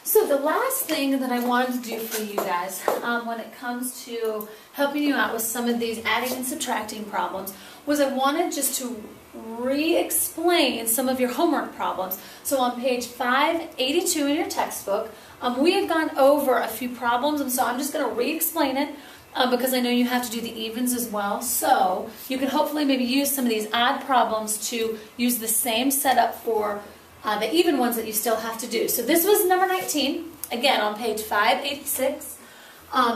So the last thing that I wanted to do for you guys when it comes to helping you out with some of these adding and subtracting problems was I wanted just to re-explain some of your homework problems. So on page 582 in your textbook, we had gone over a few problems, and so I'm just going to re-explain it because I know you have to do the evens as well. So you can hopefully maybe use some of these odd problems to use the same setup for the even ones that you still have to do. So this was number 19, again on page 586.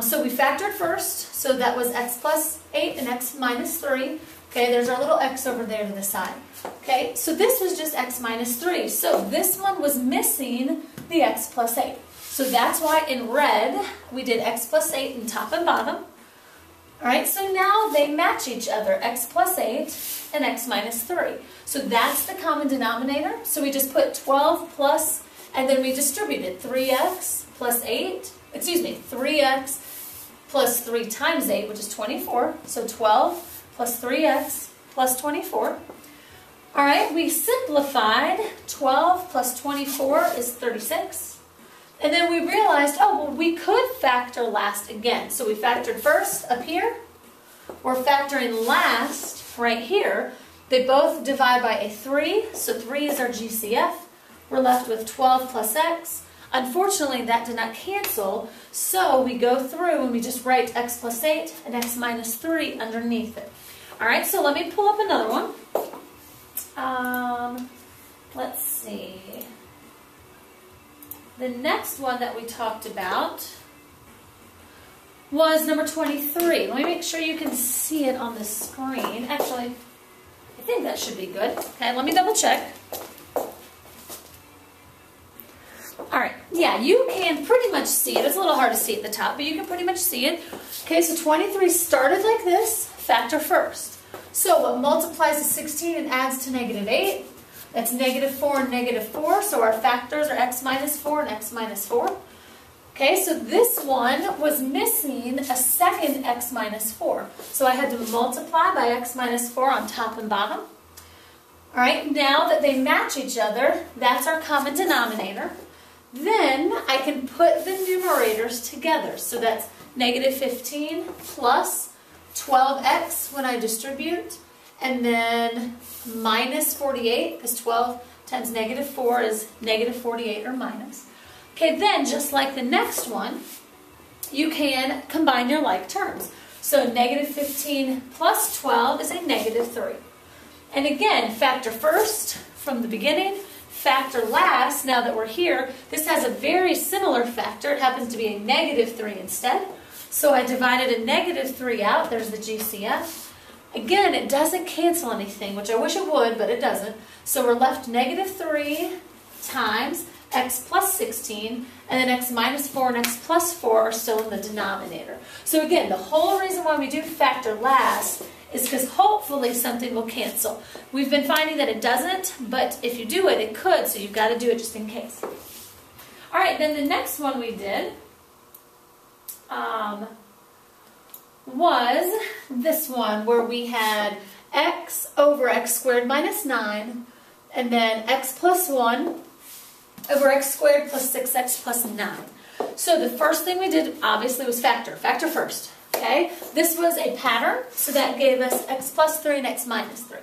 So we factored first, so that was x plus 8 and x minus 3. Okay, there's our little x over there to the side. Okay, so this was just x minus 3. So this one was missing the x plus 8. So that's why in red we did x plus 8 in top and bottom. Alright, so now they match each other, x plus 8 and x minus 3. So that's the common denominator. So we just put 12 plus, and then we distributed 3x plus 8, 3x plus 3 times 8, which is 24. So 12 plus 3x plus 24. Alright, we simplified. 12 plus 24 is 36. And then we realized, oh, well, we could factor last again. So we factored first up here. We're factoring last right here. They both divide by a 3, so 3 is our GCF. We're left with 12 plus x. Unfortunately, that did not cancel, so we go through and we just write x plus 8 and x minus 3 underneath it. All right, so let me pull up another one. Let's see. The next one that we talked about was number 23. Let me make sure you can see it on the screen. Actually, I think that should be good. Okay, let me double check. Alright, yeah, you can pretty much see it. It's a little hard to see at the top, but you can pretty much see it. Okay, so 23 started like this. Factor first. So what multiplies to 16 and adds to negative 8? That's negative 4 and negative 4, so our factors are x minus 4 and x minus 4. Okay, so this one was missing a second x minus 4. So I had to multiply by x minus 4 on top and bottom. All right, now that they match each other, that's our common denominator. Then I can put the numerators together. So that's negative 15 plus 12x when I distribute, and then minus 48, because 12 times negative 4 is negative 48 or minus. Okay, then just like the next one, you can combine your like terms. So negative 15 plus 12 is a negative 3. And again, factor first from the beginning, factor last. Now that we're here, this has a very similar factor. It happens to be a negative 3 instead. So I divided a negative 3 out. There's the GCF. Again, it doesn't cancel anything, which I wish it would, but it doesn't. So we're left negative 3 times x plus 16, and then x minus 4 and x plus 4 are still in the denominator. So again, the whole reason why we do factor last is because hopefully something will cancel. We've been finding that it doesn't, but if you do it, it could, so you've got to do it just in case. All right, then the next one we did was this one where we had x over x squared minus 9, and then x plus 1 over x squared plus 6x plus 9. So the first thing we did obviously was factor first. Okay, this was a pattern, so that gave us x plus 3 and x minus 3.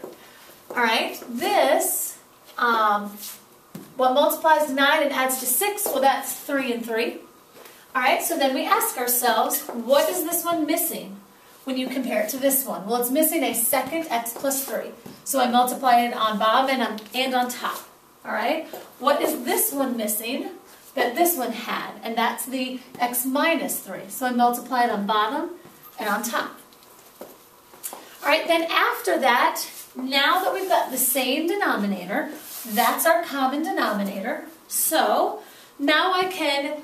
All right, this, what multiplies to 9 and adds to 6, well that's 3 and 3. All right, so then we ask ourselves, what is this one missing when you compare it to this one? Well, it's missing a second x plus 3. So I multiply it on bottom and on top. All right, what is this one missing that this one had? And that's the x minus 3. So I multiply it on bottom and on top. All right, then after that, now that we've got the same denominator, that's our common denominator. So now I can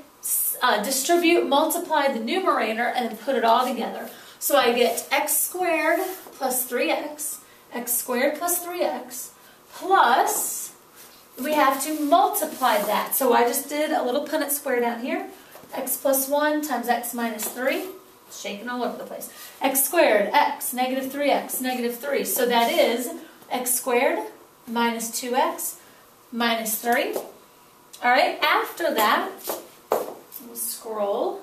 multiply the numerator, and put it all together. So I get x squared plus 3x, x squared plus 3x, plus we have to multiply that. So I just did a little Punnett square down here. X plus 1 times x minus 3. Shaking all over the place. X squared, x, negative 3x, negative 3. So that is x squared minus 2x minus 3. All right, after that, So we'll scroll.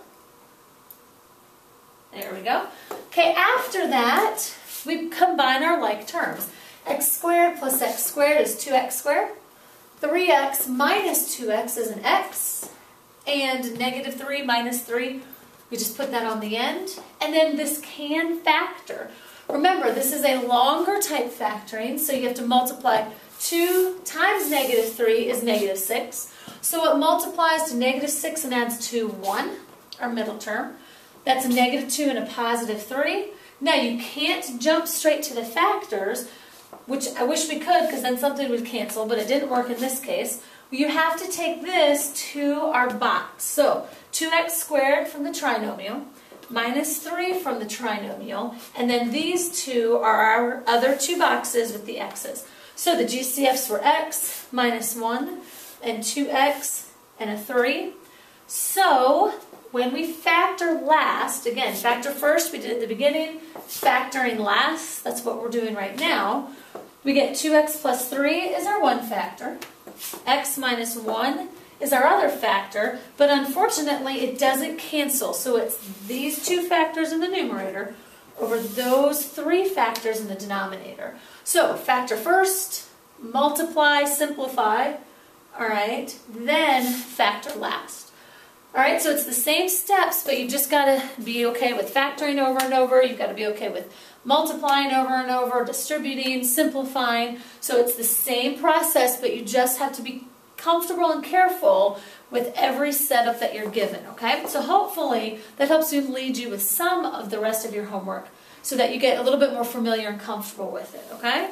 There we go. Okay, after that, we combine our like terms. X squared plus x squared is 2x squared. 3x minus 2x is an x. And negative 3 minus 3, we just put that on the end. And then this can factor. Remember, this is a longer type factoring, so you have to multiply 2 times negative 3 is negative 6. So it multiplies to negative 6 and adds to 1, our middle term. That's a negative 2 and a positive 3. Now you can't jump straight to the factors, which I wish we could because then something would cancel, but it didn't work in this case. You have to take this to our box. So 2x squared from the trinomial, minus 3 from the trinomial, and then these two are our other two boxes with the x's. So the GCFs were x, minus 1, and 2x, and a 3. So when we factor last, again, factor first we did at the beginning, factoring last, that's what we're doing right now, we get 2x plus 3 is our one factor, x minus 1 is our other factor, but unfortunately it doesn't cancel, so it's these two factors in the numerator over those three factors in the denominator. So factor first, multiply, simplify, all right, then factor last. All right, so it's the same steps, but you've just got to be okay with factoring over and over. You've got to be okay with multiplying over and over, distributing, simplifying. So it's the same process, but you just have to be comfortable and careful with every setup that you're given, okay? So hopefully that helps you lead you with some of the rest of your homework so that you get a little bit more familiar and comfortable with it, okay?